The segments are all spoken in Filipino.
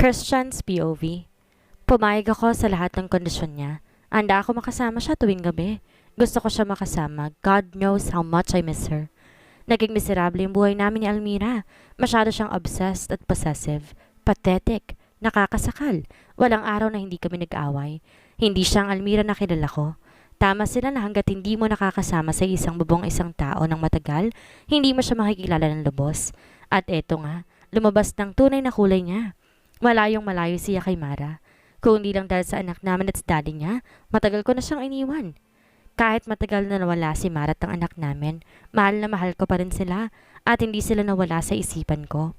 Christian's POV. Pumayag ako sa lahat ng kondisyon niya. Handa ako makasama siya tuwing gabi. Gusto ko siya makasama. God knows how much I miss her. Naging miserable yung buhay namin ni Almira. Masyado siyang obsessed at possessive. Pathetic. Nakakasakal. Walang araw na hindi kami nag-away. Hindi siya ang Almira na kilala ko. Tama sila na hanggat hindi mo nakakasama sa isang bubong isang tao ng matagal, hindi mo siya makikilala ng lubos. At eto nga, lumabas ng tunay na kulay niya. Malayong malayo siya kay Mara. Kung hindi lang dahil sa anak namin at sa daddy niya, matagal ko na siyang iniwan. Kahit matagal na nawala si Mara at ang anak namin, mahal na mahal ko pa rin sila at hindi sila nawala sa isipan ko.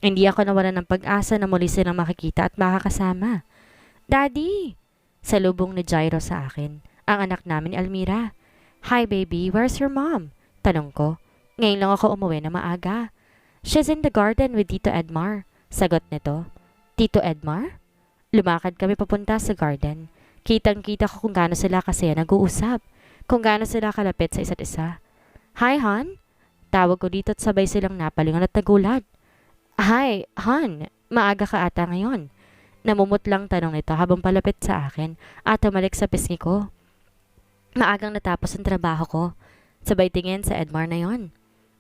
Hindi ako nawala ng pag-asa na muli silang makikita at makakasama. Daddy! Salubong ni Jairo sa akin, ang anak namin ni Almira. Hi baby, where's your mom? Tanong ko. Ngayon lang ako umuwi na maaga. She's in the garden with Tito Edmar. Sagot nito. Tito Edmar? Lumakad kami papunta sa garden. Kitang-kita ko kung gaano sila kasaya nag-uusap. Kung gaano sila kalapit sa isa't isa. Hi, Han? Tawag ko dito at sabay silang napalingon at nagulat. Hi, Han. Maaga ka ata ngayon. Namumutlang tanong nito habang palapit sa akin at tumalik sa pisngi ko. Maagang natapos ang trabaho ko. Sabay tingin sa Edmar na yon.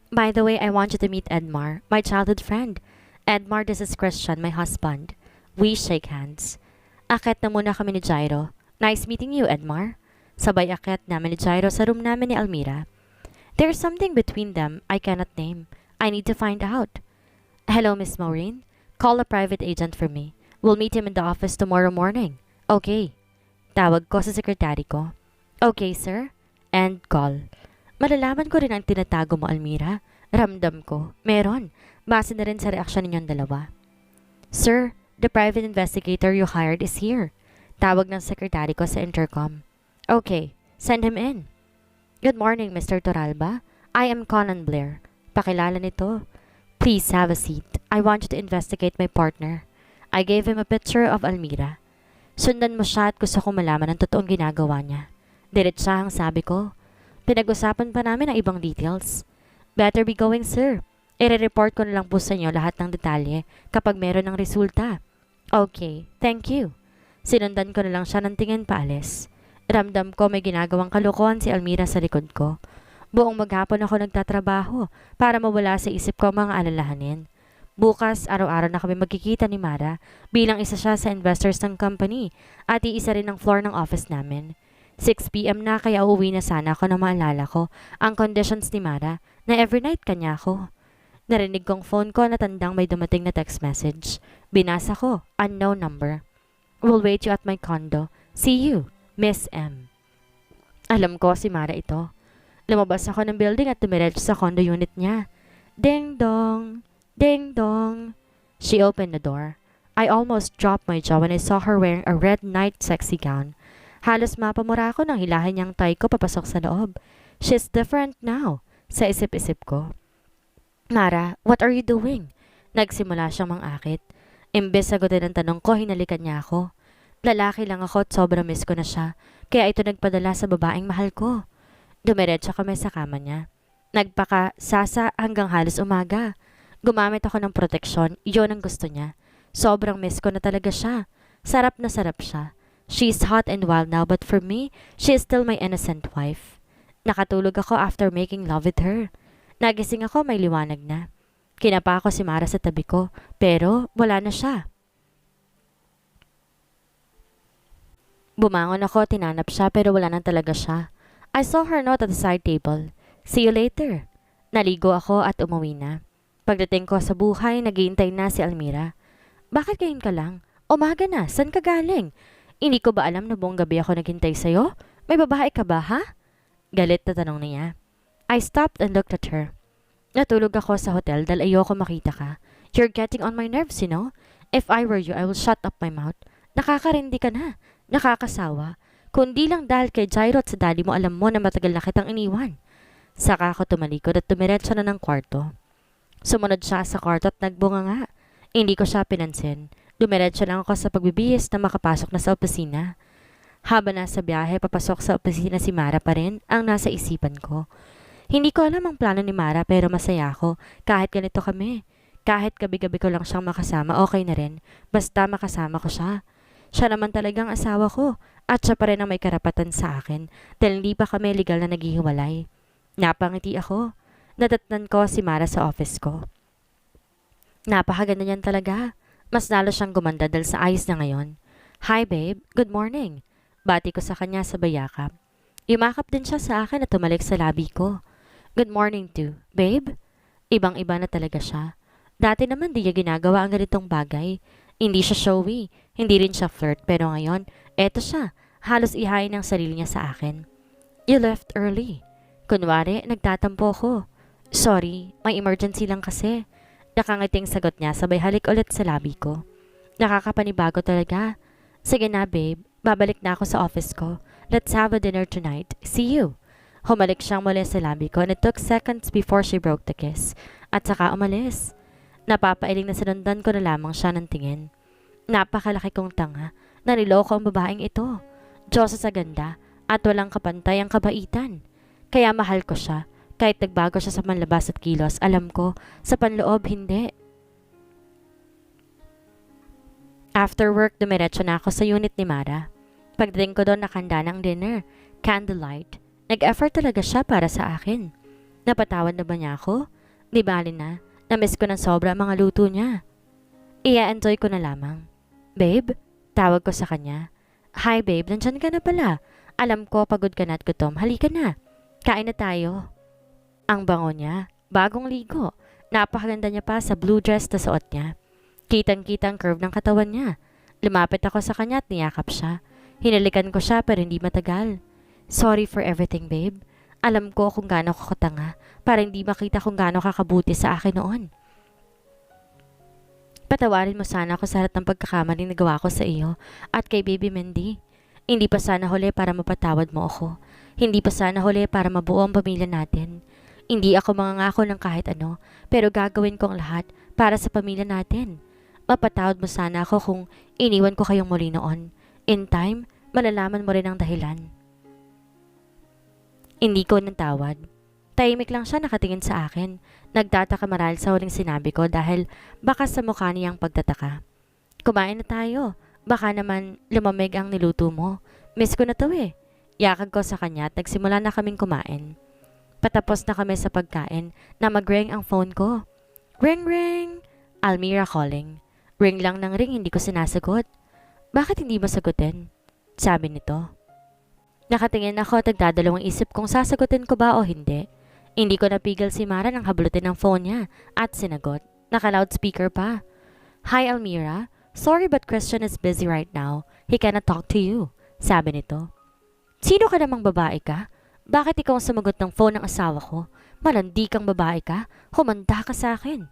By the way, I want you to meet Edmar, my childhood friend. Edmar, this is Christian, my husband. We shake hands. Akit na muna kami ni Jairo. Nice meeting you, Edmar. Sabay akit namin ni Jairo sa room namin ni Almira. There's something between them I cannot name. I need to find out. Hello, Miss Maureen. Call a private agent for me. We'll meet him in the office tomorrow morning. Okay. Tawag ko sa sekretary ko. Okay, sir. End call. Malalaman ko rin ang tinatago mo, Almira. Ramdam ko. Meron. Base na rin sa reaksyon ninyong dalawa. Sir, the private investigator you hired is here. Tawag ng sekretary ko sa intercom. Okay, send him in. Good morning, Mr. Toralba. I am Conan Blair. Pakilala nito. Please have a seat. I want you to investigate my partner. I gave him a picture of Almira. Sundan mo siya at gusto kong malaman ang totoong ginagawa niya. Diretsahang sabi ko. Pinag-usapan pa namin ang ibang details. Better be going, sir. I-report ko na lang po sa inyo lahat ng detalye kapag meron ng resulta. Okay, thank you. Sinundan ko na lang siya ng tingin paalis. Ramdam ko may ginagawang kalokohan si Almira sa likod ko. Buong maghapon ako nagtatrabaho para mawala sa isip ko ang mga alalahanin. Bukas, araw-araw na kami magkikita ni Mara bilang isa siya sa investors ng company at iisa rin ng floor ng office namin. 6 p.m. na kaya uuwi na sana ako na maalala ko ang conditions ni Mara na every night kanya ako. Narinig kong phone ko na tandang may dumating na text message. Binasa ko, unknown number. Will wait you at my condo. See you, Miss M. Alam ko si Mara ito. Lumabas ako ng building at dumiretso sa condo unit niya. Ding dong, ding dong. She opened the door. I almost dropped my jaw when I saw her wearing a red night sexy gown. Halos mapamura ako nang hilahin niyang tie ko papasok sa loob. She's different now, sa isip-isip ko. Mara, what are you doing? Nagsimula siyang mangakit. Imbes sagutin ang tanong ko, hinalikan niya ako. Lalaki lang ako at sobrang miss ko na siya, kaya ito nagpadala sa babaeng mahal ko. Dumiretso kami sa kama niya. Nagpaka-sasa hanggang halos umaga. Gumamit ako ng proteksyon, iyon ang gusto niya. Sobrang miss ko na talaga siya. Sarap na sarap siya. She's hot and wild now but for me, she is still my innocent wife. Nakatulog ako after making love with her. Nagising ako may liwanag na. Kinapa ako si Mara sa tabi ko, pero wala na siya. Bumangon ako, tinanap siya pero wala na talaga siya. I saw her note at the side table. See you later. Naligo ako at umuwi na. Pagdating ko sa buhay, naghihintay na si Almira. Bakit ngayon ka lang? Umaga na, saan ka galing? Hindi ko ba alam na buong gabi ako naghintay sa'yo? May babae ka ba, ha? Galit na tanong niya. I stopped and looked at her. Natulog ako sa hotel dahil ayoko makita ka. You're getting on my nerves, you know? If I were you, I will shut up my mouth. Nakakarindi ka na. Nakakasawa. Kundi lang dahil kay Jairo at sa daddy mo alam mo na matagal na kitang iniwan. Saka ako tumalikod at tumiretso na ng kwarto. Sumunod siya sa kwarto at nagbunga nga. Hindi ko siya pinansin. Dumiretso lang ako sa pagbibihis na makapasok na sa opisina. Habang nasa biyahe, papasok sa opisina si Mara pa rin ang nasa isipan ko. Hindi ko alam ang plano ni Mara pero masaya ako kahit ganito kami. Kahit gabi-gabi ko lang siyang makasama, okay na rin. Basta makasama ko siya. Siya naman talagang asawa ko at siya pa rin ang may karapatan sa akin dahil hindi pa kami legal na naghihiwalay. Napangiti ako. Nadatnan ko si Mara sa office ko. Napakaganda niyan talaga. Mas lalo siyang gumanda dahil sa ayos na ngayon. Hi babe, good morning. Bati ko sa kanya sa bayakap. Yumakap din siya sa akin at tumalik sa labi ko. Good morning too, babe. Ibang-iba na talaga siya. Dati naman di niya ginagawa ang ganitong bagay. Hindi siya showy, hindi rin siya flirt, pero ngayon, eto siya, halos ihain ang sarili niya sa akin. You left early. Kunwari, nagtatampo ko. Sorry, may emergency lang kasi. Nakangiting sagot niya sabay halik ulit sa labi ko. Nakakapanibago talaga. Sige na babe, babalik na ako sa office ko. Let's have a dinner tonight. See you. Humalik siyang muli sa labi ko and it took seconds before she broke the kiss. At saka umalis. Napapailing na sinundan ko na lamang siya ng tingin. Napakalaki kong tanga na niloko ang babaeng ito. Diyos sa ganda at walang kapantay ang kabaitan. Kaya mahal ko siya. Kahit nagbago siya sa manlabas at kilos, alam ko, sa panloob hindi. After work, dumiretso na ako sa unit ni Mara. Pagdating ko doon, nakanda ng dinner. Candlelight. Nag-effort talaga siya para sa akin. Napatawad na ba niya ako? Di bali na. Namiss ko ng sobra ang mga luto niya. Ia-enjoy ko na lamang. Babe? Tawag ko sa kanya. Hi babe, nandyan ka na pala. Alam ko pagod ka na at gutom. Halika na. Kain na tayo. Ang bango niya. Bagong ligo. Napakaganda niya pa sa blue dress na suot niya. Kitang-kita ang curve ng katawan niya. Lumapit ako sa kanya at niyakap siya. Hinalikan ko siya pero hindi matagal. Sorry for everything babe. Alam ko kung gaano ko katanga para hindi makita kung gaano kakabuti sa akin noon. Patawarin mo sana ako sa lahat ng pagkakamaling nagawa ko sa iyo at kay Baby Mendy. Hindi pa sana huli para mapatawad mo ako. Hindi pa sana huli para mabuo ang pamilya natin. Hindi ako mangangako ng kahit ano, pero gagawin ko ang lahat para sa pamilya natin. Mapatawad mo sana ako kung iniwan ko kayong muli noon. In time, malalaman mo rin ang dahilan. Hindi ko natawad. Tahimik lang siya nakatingin sa akin. Nagtataka marahil sa huling sinabi ko dahil baka sa mukha niyang pagtataka. Kumain na tayo. Baka naman lumamig ang niluto mo. Miss ko na to eh. Yakag ko sa kanya at nagsimula na kaming kumain. Patapos na kami sa pagkain na mag-ring ang phone ko. Ring ring! Almira calling. Ring lang ng ring, hindi ko sinasagot. Bakit hindi mo sagutin? Sabi nito. Nakatingin ako at nagdadalawang isip kung sasagutin ko ba o hindi. Hindi ko napigil si Mara nang hablutin ang phone niya at sinagot. Naka-loudspeaker pa. Hi Almira, sorry but Christian is busy right now. He cannot talk to you. Sabi nito. Sino ka namang babae ka? Bakit ikaw ang sumagot ng phone ng asawa ko? Malandi kang babae ka? Humanda ka sa akin.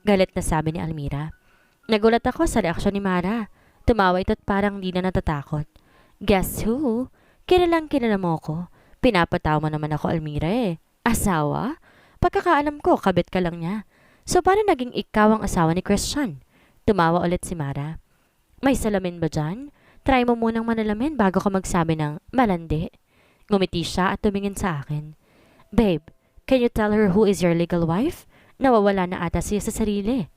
Galit na sabi ni Almira. Nagulat ako sa reaksyon ni Mara. Tumawa ito at parang hindi na natatakot. Guess who? Kilala mo ko. Pinapatawa mo naman ako, Almira eh. Asawa? Pagkakaalam ko, kabit ka lang niya. So paano naging ikaw ang asawa ni Christian? Tumawa ulit si Mara. May salamin ba dyan? Try mo munang manalamin bago ka magsabi ng malandi. Ngumiti siya at tumingin sa akin. Babe, can you tell her who is your legal wife? Nawawala na ata siya sa sarili.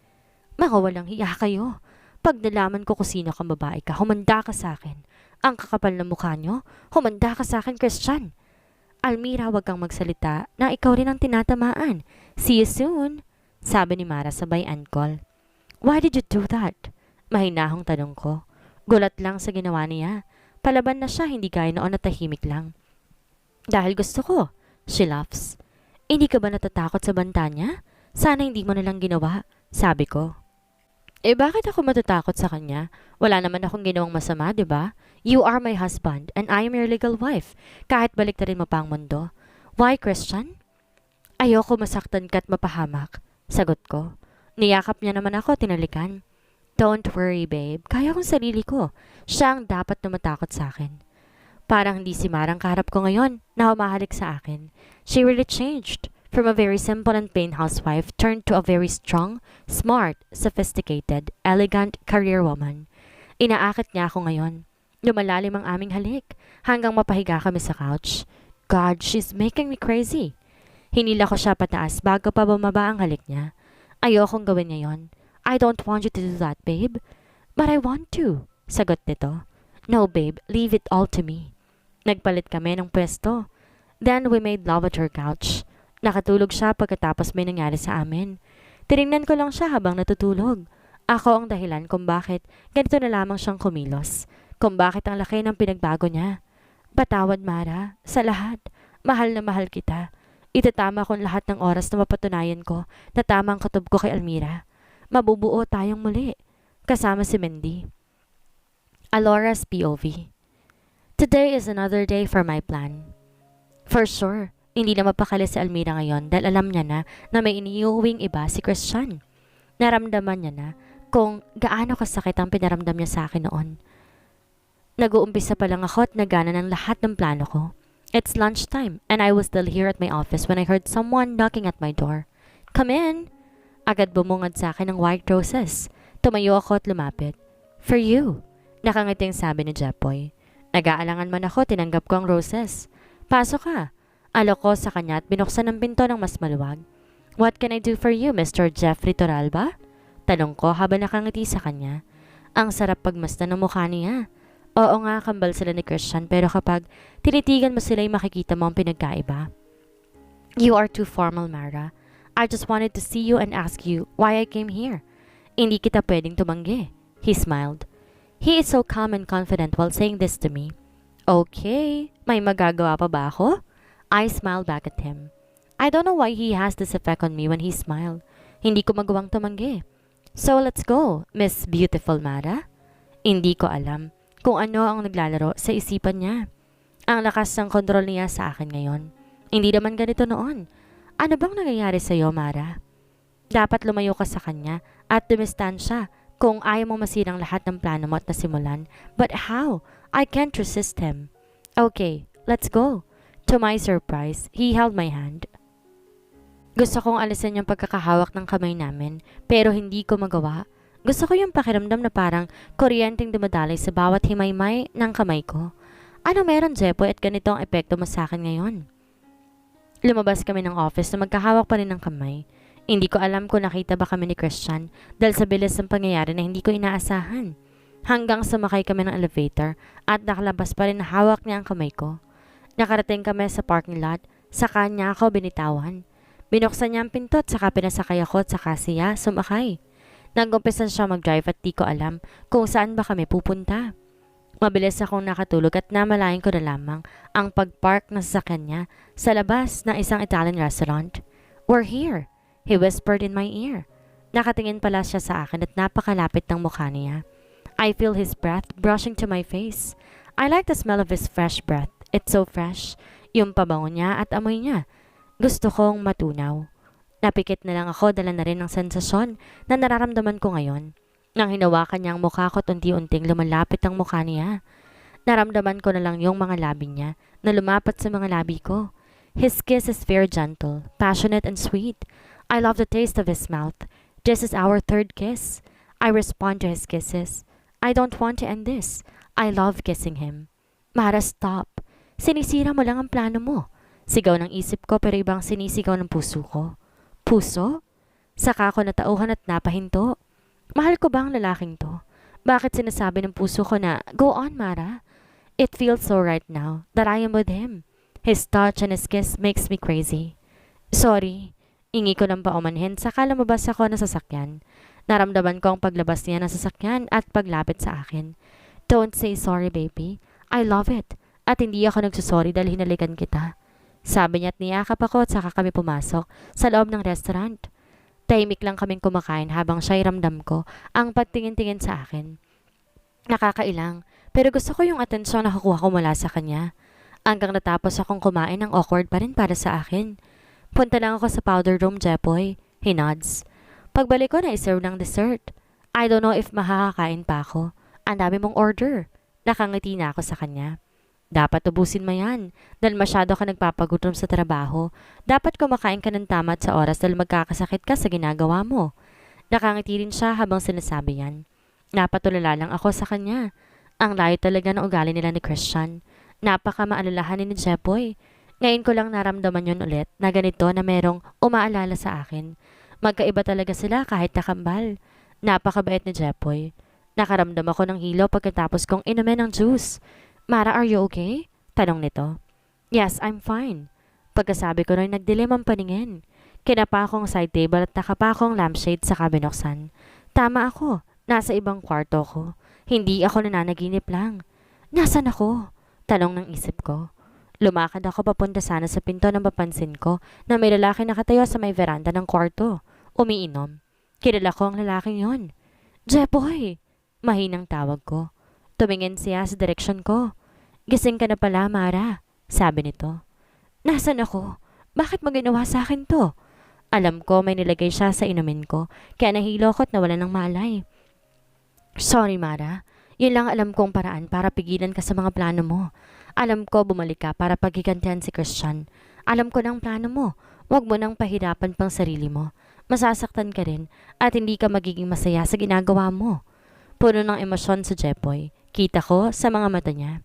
Mga walang hiya kayo. Pag nalaman ko kung sino kang babae ka, humanda ka sa akin. Ang kakapal na mukha niyo, humanda ka sa akin, Christian. Almira, wag kang magsalita na ikaw rin ang tinatamaan. See you soon, sabi ni Mara sabay ankol. Why did you do that? Mahinahong tanong ko. Gulat lang sa ginawa niya. Palaban na siya, hindi gaya noon na tahimik lang. Dahil gusto ko, she laughs. Hindi ka ba natatakot sa banta niya? Sana hindi mo nalang ginawa, sabi ko. Bakit ako matatakot sa kanya? Wala naman akong ginawang masama, di ba? You are my husband and I am your legal wife. Kahit baliktarin mo pa ang mundo. Why, Christian? Ayoko masaktan ka at mapahamak. Sagot ko. Niyakap niya naman ako, tinalikan. Don't worry, babe. Kaya kong sarili ko. Siya ang dapat na matakot sa akin. Parang hindi si Marang kaharap ko ngayon na humahalik sa akin. She really changed. From a very simple and plain housewife turned to a very strong, smart, sophisticated, elegant career woman. Inaakit niya ako ngayon. Lumalalim ang aming halik hanggang mapahiga kami sa couch. God, she's making me crazy. Hinila ko siya pataas bago pa bumaba ang halik niya. Ayokong gawin niya yon. I don't want you to do that, babe. But I want to, sagot nito. No, babe, leave it all to me. Nagpalit kami ng pwesto. Then we made love at her couch. Nakatulog siya pagkatapos may nangyari sa amin. Tinignan ko lang siya habang natutulog. Ako ang dahilan kung bakit ganito na lamang siyang kumilos. Kung bakit ang laki ng pinagbago niya. Patawad, Mara, sa lahat. Mahal na mahal kita. Itatama kong lahat ng oras na mapatunayan ko na tama ang katob ko kay Almira. Mabubuo tayong muli. Kasama si Mindy. Alora's POV. Today is another day for my plan. For sure, hindi na mapakali si Almira ngayon dahil alam niya na may iniuwing iba si Christian. Naramdaman niya na kung gaano kasakit ang pinaramdam niya sa akin noon. Nag-uumpisa pa lang ako at nagana ng lahat ng plano ko. It's lunchtime and I was still here at my office when I heard someone knocking at my door. Come in! Agad bumungad sa akin ng white roses. Tumayo ako at lumapit. For you! Nakangiting sabi ni Jepoy. Nag-aalangan man ako, tinanggap ko ang roses. Pasok ka. Alok ko sa kanya at binuksan ang pinto ng mas maluwag. What can I do for you, Mr. Jeffrey Toralba? Tanong ko habang nakangiti sa kanya. Ang sarap pagmasdan ng mukha niya. Oo nga, kambal sila ni Christian pero kapag tinitigan mo sila'y makikita mo ang pinagkaiba. You are too formal, Mara. I just wanted to see you and ask you why I came here. Hindi kita pwedeng tumanggi. He smiled. He is so calm and confident while saying this to me. Okay, may magagawa pa ba ako? I smiled back at him. I don't know why he has this effect on me when he smiled. Hindi ko magawang tumanggi. So let's go, Miss Beautiful Mara. Hindi ko alam kung ano ang naglalaro sa isipan niya. Ang lakas ng kontrol niya sa akin ngayon. Hindi naman ganito noon. Ano bang nangyayari sa iyo, Mara? Dapat lumayo ka sa kanya at dumistansya kung ayaw mo masirang lahat ng plano mo at nasimulan. But how? I can't resist him. Okay, let's go. To my surprise, he held my hand. Gusto kong alisin yung pagkakahawak ng kamay namin, pero hindi ko magawa. Gusto ko yung pakiramdam na parang kuryenteng dumadalay sa bawat himaymay ng kamay ko. Ano meron, Jepoy, at ganito ang epekto mo sa akin ngayon? Lumabas kami ng office na magkahawak pa rin ng kamay. Hindi ko alam kung nakita ba kami ni Christian dahil sa bilis ng pangyayari na hindi ko inaasahan. Hanggang sumakay kami ng elevator at nakalabas pa rin na hawak niya ang kamay ko. Nakarating kami sa parking lot, saka niya ako binitawan. Binuksan niya ang pinto at saka pinasakay ako at saka siya sumakay. Nag-umpisan siya mag-drive at di ko alam kung saan ba kami pupunta. Mabilis akong nakatulog at namalayan ko na lamang ang pag-park ng sasakyan niya sa labas ng isang Italian restaurant. We're here, he whispered in my ear. Nakatingin pala siya sa akin at napakalapit ng mukha niya. I feel his breath brushing to my face. I like the smell of his fresh breath. It's so fresh. Yung pabango niya at amoy niya. Gusto kong matunaw. Napikit na lang ako dala na rin ng sensasyon na nararamdaman ko ngayon. Nang hinawakan niya ang mukha ko at unti-unting lumalapit ang mukha niya. Naramdaman ko na lang yung mga labi niya na lumapat sa mga labi ko. His kiss is very gentle, passionate and sweet. I love the taste of his mouth. This is our third kiss. I respond to his kisses. I don't want to end this. I love kissing him. Mara, stop. Sinisira mo lang ang plano mo. Sigaw ng isip ko pero ibang sinisigaw ng puso ko. Puso? Saka ako natauhan at napahinto. Mahal ko ba ang lalaking to? Bakit sinasabi ng puso ko na, go on, Mara? It feels so right now that I am with him. His touch and his kiss makes me crazy. Sorry. Ingi ko ng paumanhin saka lumabas ako ng sasakyan. Naramdaman ko ang paglabas niya ng sasakyan at paglapit sa akin. Don't say sorry, baby. I love it. At hindi ako nagsusorry dahil hinalikan kita. Sabi niya at niyakap ako at saka kami pumasok sa loob ng restaurant. Tahimik lang kaming kumakain habang siya'y ramdam ko ang pagtingin-tingin sa akin. Nakakailang, pero gusto ko yung atensyon na nakukuha ko mula sa kanya. Hanggang natapos akong kumain ang awkward pa rin para sa akin. Punta lang ako sa powder room, Jepoy. He nods. Pagbalik ko na iserve ng dessert. I don't know if makakakain pa ako. Ang dami mong order. Nakangiti na ako sa kanya. Dapat ubusin mo yan dahil masyado ka nagpapagutom sa trabaho. Dapat kumakain ka ng tama at sa oras dahil magkakasakit ka sa ginagawa mo. Nakangiti rin siya habang sinasabi yan. Napatulala lang ako sa kanya. Ang layo talaga ng ugali nila ni Christian. Napaka maalalahanin ni Jepoy. Ngayon ko lang naramdaman yun ulit na ganito na merong umaalala sa akin. Magkaiba talaga sila kahit nakambal. Napakabait ni Jepoy. Nakaramdam ako ng hilo pagkatapos kong inumin ng juice. Mara, are you okay? Tanong nito. Yes, I'm fine. Pagkasabi ko no'y nagdilim ang paningin. Kinapa akong side table at nakapa akong lampshade sa binuksan. Tama ako. Nasa ibang kwarto ko. Hindi ako nananaginip lang. Nasaan ako? Tanong ng isip ko. Lumakad ako papunta sana sa pinto nang mapansin ko na may lalaki nakatayo sa may veranda ng kwarto. Umiinom. Kilala ko ang lalaking yon. Jepoy! Mahinang tawag ko. Tumingin siya sa direksyon ko. Gising ka na pala, Mara. Sabi nito. Nasaan ako? Bakit mo ginawa sa akin to? Alam ko may nilagay siya sa inumin ko, kaya nahilo ko't nawalan ng malay. Sorry, Mara. Yun lang alam kong paraan para pigilan ka sa mga plano mo. Alam ko bumalik ka para paghigantihan si Christian. Alam ko ng plano mo. Huwag mo nang pahirapan pang sarili mo. Masasaktan ka rin at hindi ka magiging masaya sa ginagawa mo. Puno ng emosyon si Jepoy. Kita ko sa mga mata niya.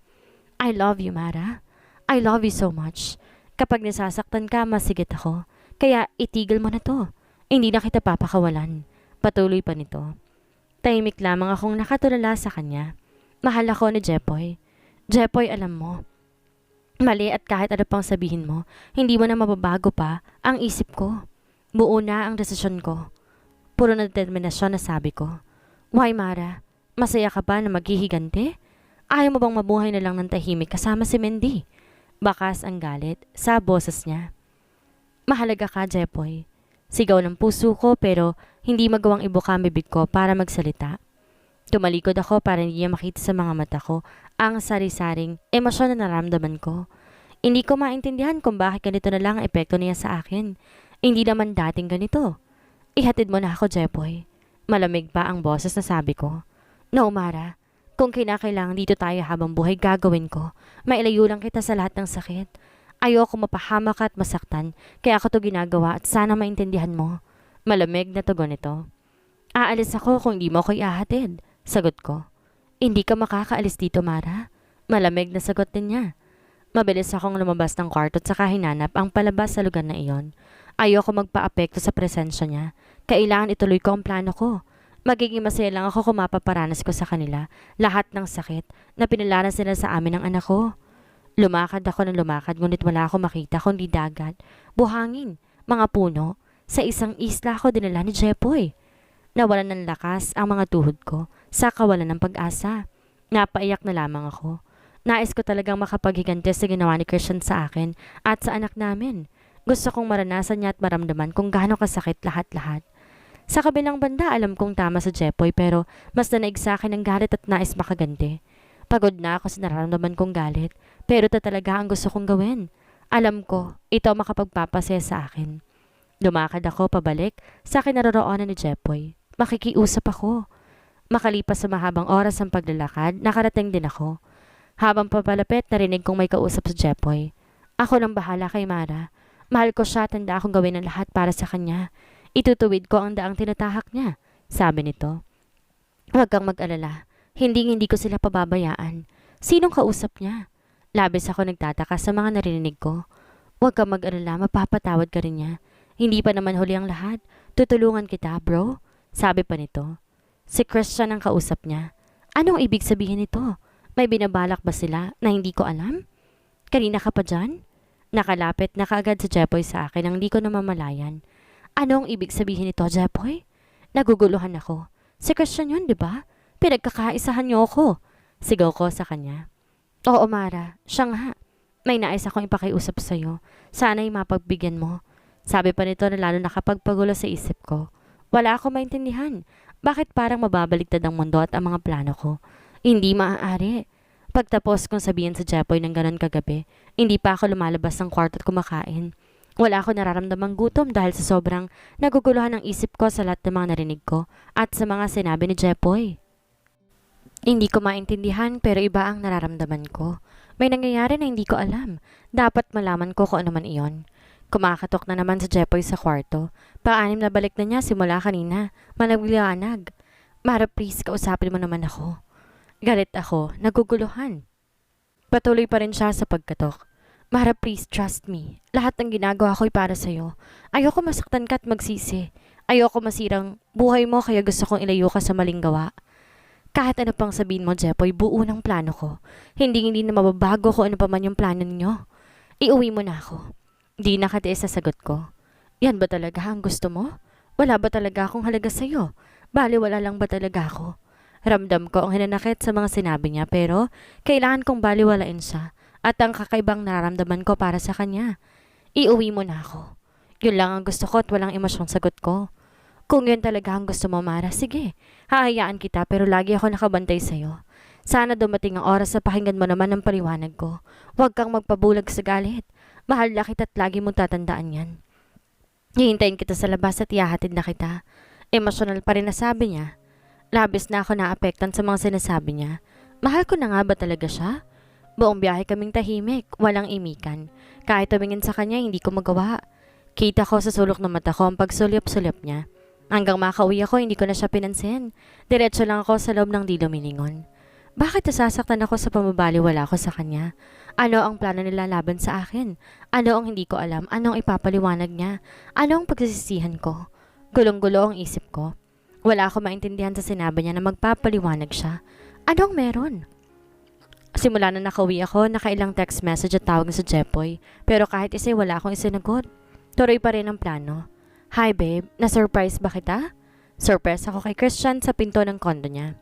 I love you, Mara. I love you so much. Kapag nasasaktan ka, masigit ako. Kaya itigil mo na to. Hindi na kita papakawalan. Patuloy pa nito. Tahimik lamang akong nakatulala sa kanya. Mahal ako ni Jepoy. Jepoy, alam mo. Mali at kahit ano pang sabihin mo, hindi mo na mababago pa ang isip ko. Buo na ang desisyon ko. Puro na determinasyon na sabi ko. Why, Mara? Masaya ka ba na maghihigante? Ayaw mo bang mabuhay na lang ng tahimik kasama si Mendy? Bakas ang galit sa boses niya. Mahalaga ka, Jepoy. Sigaw ng puso ko pero hindi magawang ibuka ang bibig ko para magsalita. Tumalikod ako para hindi niya makita sa mga mata ko ang sari-saring emosyon na naramdaman ko. Hindi ko maintindihan kung bakit ganito na lang ang epekto niya sa akin. Hindi naman dating ganito. Ihatid mo na ako, Jepoy. Malamig pa ang boses na sabi ko. No, Mara. Kung kinakailangan dito tayo habang buhay, gagawin ko. Mailayo lang kita sa lahat ng sakit. Ayoko mapahamak at masaktan, kaya ako to ginagawa at sana maintindihan mo. Malamig na tugon nito. Aalis ako kung hindi mo ako ihahatid. Sagot ko. Hindi ka makakaalis dito, Mara. Malamig na sagot din niya. Mabilis akong lumabas ng kwarto at saka hinanap ang palabas sa lugar na iyon. Ayoko magpa-apekto sa presensya niya. Kailangan ituloy ko ang plano ko. Magiging masaya lang ako kung mapaparanas ko sa kanila lahat ng sakit na pinalanas nila sa amin ng anak ko. Lumakad ako ng lumakad ngunit wala akong makita kundi dagat, buhangin, mga puno. Sa isang isla ako dinala ni Jepoy. Nawalan ng lakas ang mga tuhod ko sa kawalan ng pag-asa. Napaiyak na lamang ako. Nais ko talagang makapaghiganti sa ginawa ni Christian sa akin at sa anak namin. Gusto kong maranasan niya at maramdaman kung gaano kasakit lahat-lahat. Sa kabilang banda, alam kong tama sa Jepoy pero mas nanaig sa akin ang galit at nais makaganti. Pagod na ako sa nararamdaman kong galit pero ito talaga ang gusto kong gawin. Alam ko, ito makapagpapasaya sa akin. Lumakad ako pabalik sa kinaroroonan ni Jepoy. Makikiusap ako. Makalipas sa mahabang oras ng paglalakad, nakarating din ako. Habang papalapit, narinig kong may kausap sa Jepoy. Ako nang bahala kay Mara. Mahal ko siya at handa akong gawin ang lahat para sa kanya. Itutuwid ko ang daang tinatahak niya, sabi nito. Huwag kang mag-alala. Hindi ko sila pababayaan. Sinong kausap niya? Labis ako nagtataka sa mga narinig ko. Huwag kang mag-alala, mapapatawad ka rin niya. Hindi pa naman huli ang lahat. Tutulungan kita, bro. Sabi pa nito. Si Christian ang kausap niya. Anong ibig sabihin nito? May binabalak ba sila na hindi ko alam? Kanina ka pa dyan? Nakalapit na kaagad si Jepoy sa akin nang hindi ko namamalayan. Anong ibig sabihin nito, Jepoy? Naguguluhan ako. Si Christian yun, di ba? Pinagkakaisahan niyo ako. Sigaw ko sa kanya. Oo, Mara. Siya nga. May nais akong ipakiusap sa'yo. Sana'y mapagbigyan mo. Sabi pa nito na lalo nakapagpagulo sa isip ko. Wala akong maintindihan. Bakit parang mababaligtad ang mundo at ang mga plano ko? Hindi maaari. Pagtapos kong sabihin sa Jepoy ng ganon kagabi, hindi pa ako lumalabas ng kwarto at kumakain. Wala ako nararamdamang gutom dahil sa sobrang naguguluhan ng isip ko sa lahat ng mga narinig ko at sa mga sinabi ni Jepoy. Hindi ko maintindihan pero iba ang nararamdaman ko. May nangyayari na hindi ko alam. Dapat malaman ko kung ano man iyon. Kumakatok na naman si Jepoy sa kwarto. Paanim na balik na niya simula kanina. Malagliwanag. Mara, please, kausapin mo naman ako. Galit ako, naguguluhan. Patuloy pa rin siya sa pagkatok. Mara, please, trust me. Lahat ng ginagawa ko'y para sa'yo. Ayoko masaktan ka at magsisi. Ayoko masirang buhay mo kaya gusto kong ilayo ka sa maling gawa. Kahit ano pang sabihin mo, Jepoy, buo ng plano ko. Hindi na mababago kung ano pa man yung plano ninyo. Iuwi mo na ako. Di nakatiis sa sagot ko. Yan ba talaga ang gusto mo? Wala ba talaga akong halaga sa'yo? Baliwala lang ba talaga ako? Ramdam ko ang hinanakit sa mga sinabi niya pero kailangan kong baliwalain siya at ang kakaibang nararamdaman ko para sa kanya. Iuwi mo na ako. Yun lang ang gusto ko at walang emosyong sagot ko. Kung yun talaga ang gusto mo, Mara, sige. Hahayaan kita pero lagi ako nakabantay sa'yo. Sana dumating ang oras na pakinggan mo naman ang paliwanag ko. Huwag kang magpabulag sa galit. Mahal na kita at lagi mong tatandaan yan. Hihintayin kita sa labas at ihahatid na kita. Emosyonal pa rin na sabi niya. Labis na ako naapektan sa mga sinasabi niya. Mahal ko na nga ba talaga siya? Buong biyahe kaming tahimik, walang imikan. Kahit tumingin sa kanya, hindi ko magawa. Kita ko sa sulok ng mata ko ang pagsulyap-sulyap niya. Hanggang makauwi ako, hindi ko na siya pinansin. Diretso lang ako sa loob ng di lumilingon. Bakit nasasaktan ako sa pamabaliwala ko sa kanya? Ano ang plano nila laban sa akin? Ano ang hindi ko alam? Anong ipapaliwanag niya? Ano ang pagsisisihan ko? Gulong-gulo ang isip ko. Wala ako maintindihan sa sinabi niya na magpapaliwanag siya. Anong meron? Simula na nakauwi ako, nakailang text message at tawag sa Jepoy. Pero kahit isa wala akong isinagot. Tuloy pa rin ang plano. Hi babe, na-surprise ba kita? Surprise ako kay Christian sa pinto ng kondo niya.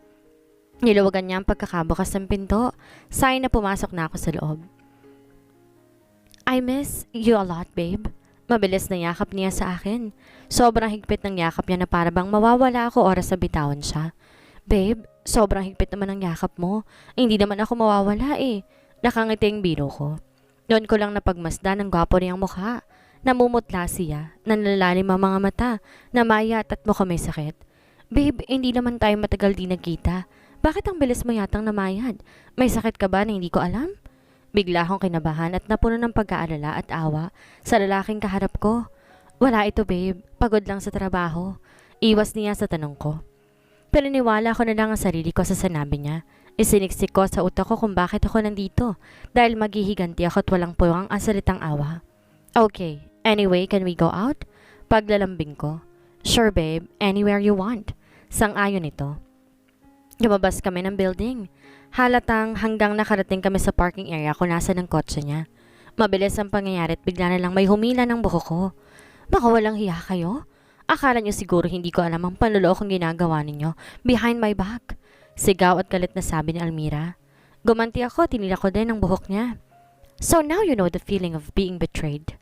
Niluwagan niya ang pagkakabukas ng pinto. Sign na pumasok na ako sa loob. I miss you a lot, babe. Mabilis na yakap niya sa akin. Sobrang higpit ng yakap niya na para bang mawawala ako oras sa bitawan siya. Babe, sobrang higpit naman ng yakap mo. Hindi naman ako mawawala eh. Nakangiti ang biro ko. Doon ko lang napagmasdan ang gwapo niyang mukha. Namumutla siya, nanlalalim ang mga mata, namayat at mukhang may sakit. Babe, hindi naman tayo matagal di nagkita. Bakit ang bilis mo yatang namayad? May sakit ka ba na hindi ko alam? Bigla akong kinabahan at napuno ng pag-aalala at awa sa lalaking kaharap ko. Wala ito babe, pagod lang sa trabaho. Iwas niya sa tanong ko. Pero niwala ko na lang ang sarili ko sa sinabi niya. Isiniksik ko sa utak ko kung bakit ako nandito dahil maghihiganti ako at walang puwang ang salitang awa. Okay, anyway, can we go out? Paglalambing ko. Sure babe, anywhere you want. Sang-ayon ito. Lumabas kami ng building. Halatang hanggang nakarating kami sa parking area kung nasa ng kotse niya. Mabilis ang pangyayari at bigla na lang may humila ng buhok ko. Baka walang hiya kayo? Akala niyo siguro hindi ko alam ang panlolokong ginagawa ninyo behind my back. Sigaw at galit na sabi ni Almira. Gumanti ako, tinila ko din ang buhok niya. So now you know the feeling of being betrayed.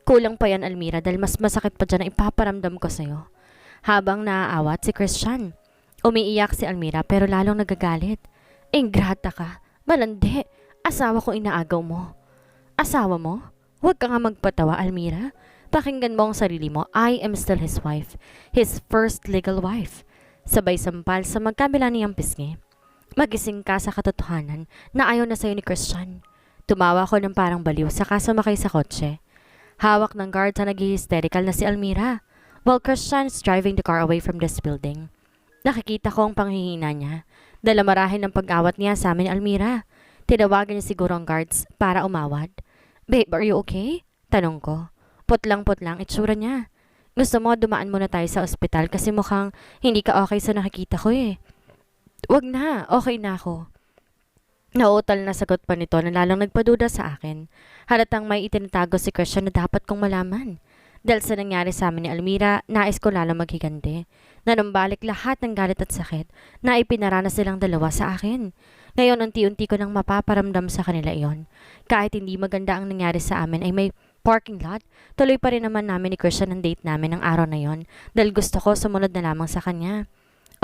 Kulang pa yan, Almira, dahil mas masakit pa dyan ang ipaparamdam ko sa'yo. Habang naaawat si Christian. Umiiyak si Almira pero lalong nagagalit. Ingrata ka. Malandi. Asawa ko inaagaw mo. Asawa mo? Huwag ka nga magpatawa, Almira. Pakinggan mo ang sarili mo. I am still his wife. His first legal wife. Sabay sampal sa magkabila niyang pisngi. Magising ka sa katotohanan na ayaw na sa'yo ni Christian. Tumawa ko ng parang baliw saka sumakay sa kotse. Hawak ng guard sa nag-hysterical na si Almira, while Christian is driving the car away from this building. Nakikita ko ang panghihina niya, dahil marahin ng pag-awat niya sa amin ni Almira. Tinawagan niya siguro ang guards para umawad. Babe, are you okay? Tanong ko. Putlang-putlang itsura niya. Gusto mo dumaan muna tayo sa ospital kasi mukhang hindi ka okay sa nakikita ko eh. Wag na, okay na ako. Nauutal na sagot pa nito na lalong nagpaduda sa akin. Halatang may itinatago si Christian na dapat kong malaman. Dahil sa nangyari sa amin ni Almira, nais ko lalong maghiganti. Nanumbalik lahat ng galit at sakit na ipinaranas silang dalawa sa akin. Ngayon unti-unti ko nang mapaparamdam sa kanila iyon. Kahit hindi maganda ang nangyari sa amin ay may parking lot, tuloy pa rin naman namin ni Christian ang date namin ng araw na yon dahil gusto ko sumunod na lamang sa kanya.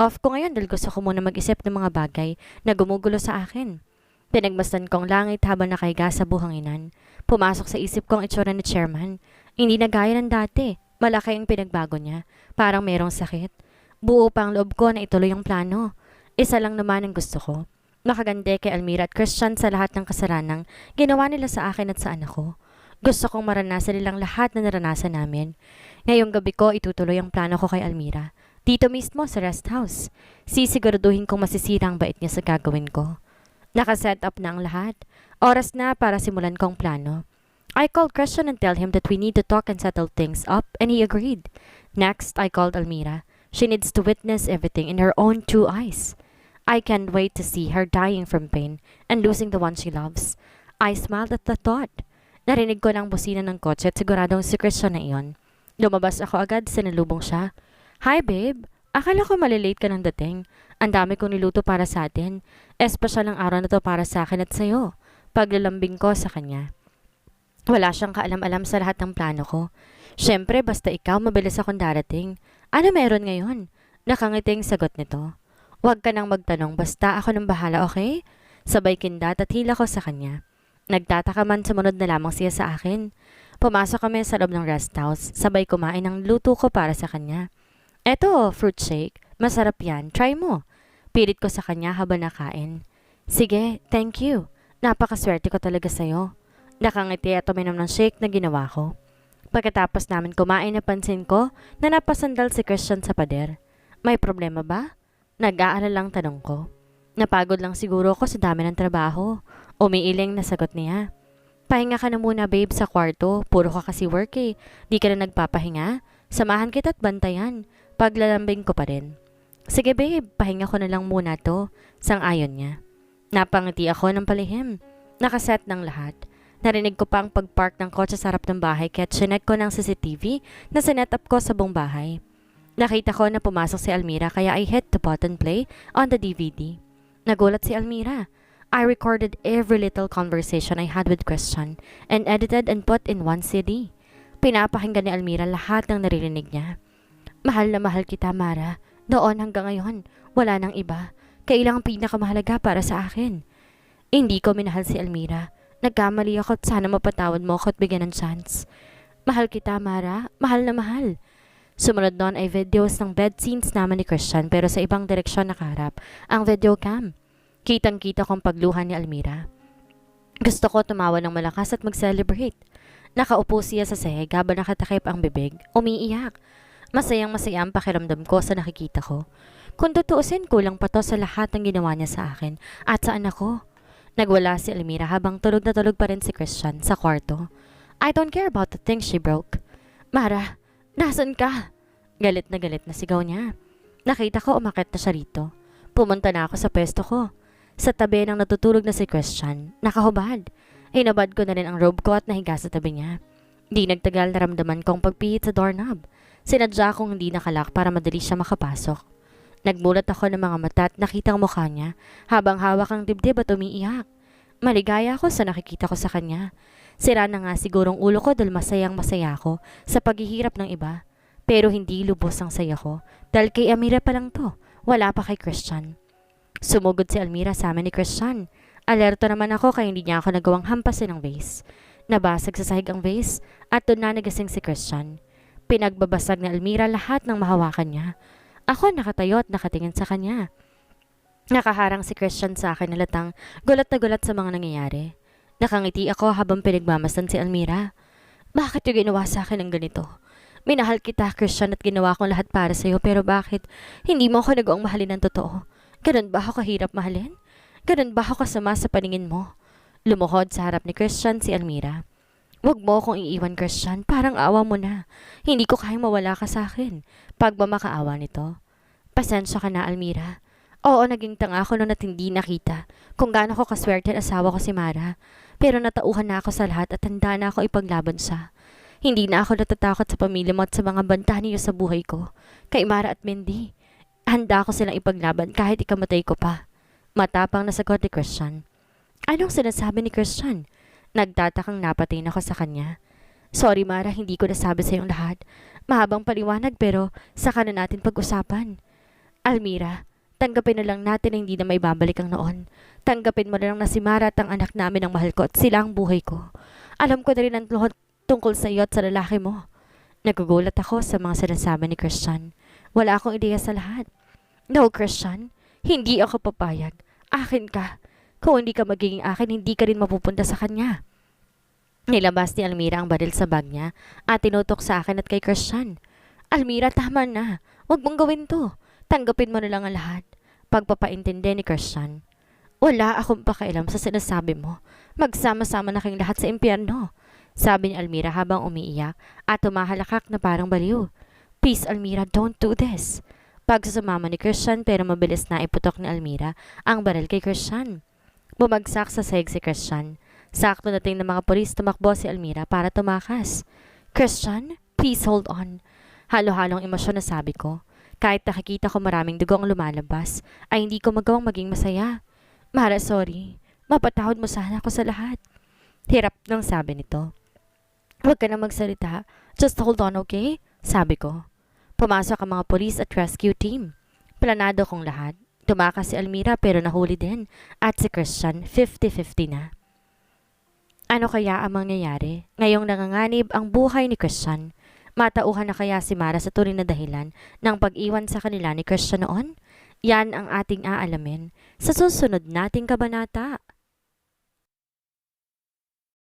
Off ko ngayon dahil gusto ko muna mag-isip ng mga bagay na gumugulo sa akin. Pinagmasdan kong langit habang nakahiga sa buhanginan. Pumasok sa isip ko ang itsura ni Chairman. Hindi na gaya ng dati. Malaki ang pinagbago niya. Parang merong sakit. Buo pa ang loob ko na ituloy ang plano. Isa lang naman ang gusto ko. Makagande kay Almira at Christian sa lahat ng kasaranang ginawa nila sa akin at sa anak ko. Gusto kong maranasan nilang lahat na naranasan namin. Ngayong gabi ko itutuloy ang plano ko kay Almira. Dito mismo sa rest house. Sisiguraduhin kong masisira ang bait niya sa gagawin ko. Nakaset up na ang lahat. Oras na para simulan ko ang plano. I called Christian and tell him that we need to talk and settle things up and he agreed. Next, I called Almira. She needs to witness everything in her own two eyes. I can't wait to see her dying from pain and losing the one she loves. I smiled at the thought. Narinig ko ng busina ng kotse at siguradong si Christian na iyon. Lumabas ako agad, sinalubong siya. Hi babe, akala ko malilate ka ng dating. Ang dami kong niluto para sa atin. Espesyal ang araw na to para sa akin at sa'yo. Paglalambing ko sa kanya. Wala siyang kaalam-alam sa lahat ng plano ko. Siyempre, basta ikaw, mabilis akong darating. Ano meron ngayon? Nakangiting sagot nito. Huwag ka nang magtanong, basta ako nang bahala, okay? Sabay kindat at hila ko sa kanya. Nagtataka man sumunod na lamang siya sa akin. Pumasok kami sa loob ng rest house, sabay kumain ng luto ko para sa kanya. Eto, fruit shake. Masarap yan, try mo. Pilit ko sa kanya habang nakain. Sige, thank you. Napakaswerte ko talaga sa'yo. Nakangiti at uminom ng shake na ginawa ko. Pagkatapos namin kumain, napansin ko na napasandal si Christian sa pader. May problema ba? Nag-aalalang tanong ko. Napagod lang siguro ko sa dami ng trabaho. Umiiling na sagot niya. Pahinga ka na muna babe sa kwarto. Puro ka kasi work eh. Di ka na nagpapahinga. Samahan kita at bantayan. Paglalambing ko pa rin. Sige babe, pahinga ko na lang muna to. Sang-ayon niya. Napangiti ako ng palihim. Nakaset ng lahat. Narinig ko pa ang pag-park ng kotse sa harap ng bahay kaya chinek ko ng CCTV na sinet up ko sa buong bahay. Nakita ko na pumasok si Almira kaya I hit the button play on the DVD. Nagulat si Almira. I recorded every little conversation I had with Christian and edited and put in one CD. Pinapakinggan ni Almira lahat ng naririnig niya. Mahal na mahal kita, Mara. Noon hanggang ngayon, wala nang iba. Kailangang pinakamahalaga para sa akin. Hindi ko minahal si Almira. Nagkamali ako at sana mapatawad mo ako at bigyan ng chance. Mahal kita, Mara. Mahal na mahal. Sumunod noon ay videos ng bed scenes naman ni Christian pero sa ibang direksyon nakaharap ang video cam. Kitang-kita kong pagluha ni Almira. Gusto ko tumawa ng malakas at mag-celebrate. Nakaupo siya sa sahig habang nakatakip ang bibig, umiiyak. Masayang-masaya ang pakiramdam ko sa nakikita ko. Kung tutuusin, kulang pa to sa lahat ng ginawa niya sa akin at sa anak ko. Nagwala si Almira habang tulog na tulog pa rin si Christian sa kwarto. I don't care about the things she broke. Mara, nasan ka? Galit na sigaw niya. Nakita ko umakyat na siya rito. Pumunta na ako sa pwesto ko. Sa tabi ng natutulog na si Christian, nakahubad. Hinabad ko na rin ang robe ko at nahiga sa tabi niya. Di nagtagal naramdaman kong pagpihit sa doorknob. Sinadya kong hindi nakalak para madali siya makapasok. Nagmulat ako ng mga mata at nakita ang mukha niya habang hawak ang dibdib at umiiyak. Maligaya ako sa nakikita ko sa kanya. Sira na nga sigurong ulo ko dahil masayang-masaya ako sa paghihirap ng iba. Pero hindi lubos ang saya ko dahil kay Amira pa lang to, wala pa kay Christian. Sumugod si Almira sa amin ni Christian. Alerto naman ako kaya hindi niya ako nagawang hampasin ng vase. Nabasag sa sahig ang vase at doon na nagasing si Christian. Pinagbabasag ni Almira lahat ng mahawakan niya. Ako nakatayo at nakatingin sa kanya. Nakaharang si Christian sa akin halatang gulat na gulat sa mga nangyayari. Nakangiti ako habang pinagmamasdan si Almira. Bakit yung ginawa sa akin ng ganito? Minahal kita, Christian, at ginawa kong lahat para sa'yo, pero bakit hindi mo ako nagawang mahalin ng totoo? Ganun ba ako kahirap mahalin? Ganun ba ako kasama sa paningin mo? Lumuhod sa harap ni Christian si Almira. Huwag mo akong iiwan, Christian. Parang awa mo na. Hindi ko kayang mawala ka sa akin. Pag ba makaawa nito? Pasensya ka na, Almira. Oo, naging tanga ako noon at hindi nakita kung gaano ko kaswerte at asawa ko si Mara. Pero natauhan na ako sa lahat at handa na ako ipaglaban siya. Hindi na ako natatakot sa pamilya mo at sa mga banta niyo sa buhay ko. Kay Mara at Mindy. Handa ako silang ipaglaban kahit ikamatay ko pa. Matapang na sagot ni Christian. Anong sinasabi ni Christian? Nagtatakang napatin ako sa kanya. Sorry Mara, hindi ko nasabi sa iyong lahat. Mahabang paliwanag pero saka na natin pag-usapan. Almira, tanggapin na lang natin na hindi na may babalik ang noon. Tanggapin mo na lang na si Mara at ang anak namin ang mahal ko at sila ang buhay ko. Alam ko na rin ang lahat tungkol sa iyo at sa lalaki mo. Nagugulat ako sa mga sinasabi ni Christian. Wala akong ideya sa lahat. No, Christian, hindi ako papayag. Akin ka. Kung hindi ka magiging akin, hindi ka rin mapupunta sa kanya. Nilabas ni Almira ang baril sa bag niya at tinutok sa akin at kay Christian. Almira, tama na. Huwag mong gawin to. Tanggapin mo na lang ang lahat. Pagpapaintindi ni Christian. Wala akong pakialam sa sinasabi mo. Magsama-sama na kayong lahat sa impyerno. Sabi ni Almira habang umiiyak at tumahalakak na parang baliw. Please, Almira, don't do this. Pagsasumama ni Christian pero mabilis na iputok ni Almira ang baril kay Christian. Bumagsak sa sahig si Christian. Sakto nating ng mga polis tumakbo si Almira para tumakas. Christian, please hold on. Halo-halong emosyon na sabi ko. Kahit nakikita ko maraming dugo ang lumalabas, ay hindi ko magawang maging masaya. Mara, sorry. Mapatawad mo sana ako sa lahat. Hirap nang sabi nito. Huwag ka na magsalita. Just hold on, okay? Sabi ko. Pumasok ang mga polis at rescue team. Planado kong lahat. Tumakas si Almira pero nahuli din. At si Christian, 50-50 na. Ano kaya ang mangyayari? Ngayong nanganganib ang buhay ni Christian. Matauhan na kaya si Mara sa tunay na dahilan ng pag-iwan sa kanila ni Christian noon? Yan ang ating aalamin sa susunod nating kabanata.